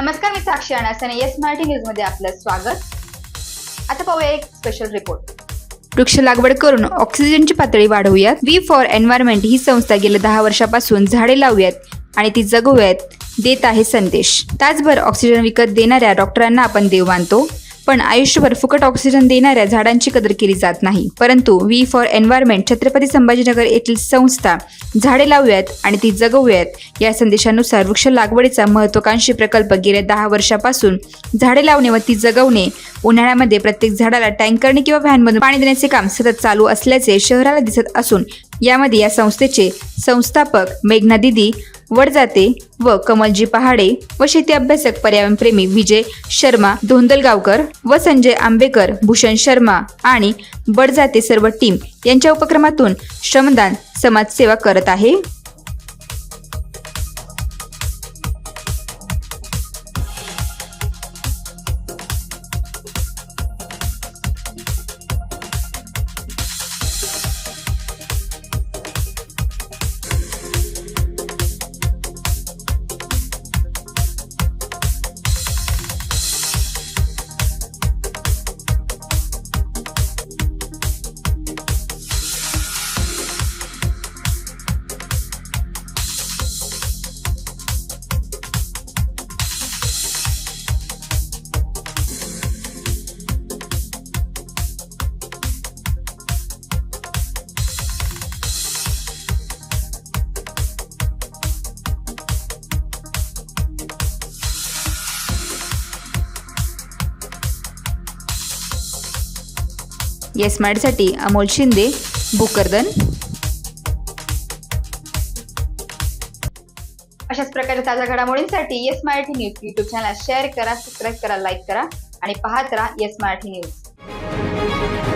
नमस्कार, मी साक्षी अनास आणि yes Marathi news मध्ये आपलं स्वागत. आता पाहूया एक स्पेशल रिपोर्ट. वृक्ष लागवड करून ऑक्सिजनची पातळी वाढवूयात. वी फॉर एन्व्हायरमेंट ही संस्था गेल्या 10 वर्षापासून झाडे लावूयात आणि ती जगवूयात देत आहे संदेश. तासभर ऑक्सिजन विकत देणाऱ्या डॉक्टरांना आपण देव मानतो, पण आयुष्यभर फुकट ऑक्सिजन देणाऱ्या झाडांची कदर केली जात नाही. परंतु we for environment Chhatrapati Sambhajinagar येथील संस्था झाडे लावूयात आणि ती जगवूयात या संदेशानुसार वृक्ष लागवडीचा महत्त्वाकांक्षी प्रकल्प गेल्या 10 वर्षापासून झाडे लावणे व ती जगवणे, उन्हाळ्यामध्ये प्रत्येक झाडाला टँकरने किंवा व्हॅनमधून पाणी देण्याचे काम सतत चालू असल्याचे शहराला दिसत असून यामध्ये या संस्थेचे संस्थापक मेघना दिदी वडजाते व कमलजी पहाडे व शेती अभ्यासक पर्यावरणप्रेमी विजय शर्मा धोंदलगावकर व संजय आंबेकर, भूषण शर्मा आणि वडजाते सर्व टीम यांच्या उपक्रमातून श्रमदान समाजसेवा करत आहे. येस मराठीसाठी अमोल शिंदे, भोकरदन. अशाच प्रकारे ताज्या घडामोडींसाठी yes Marathi news YouTube channel share करा, सबस्क्राईब करा, लाईक करा आणि पाहत राहा येस मराठी न्यूज.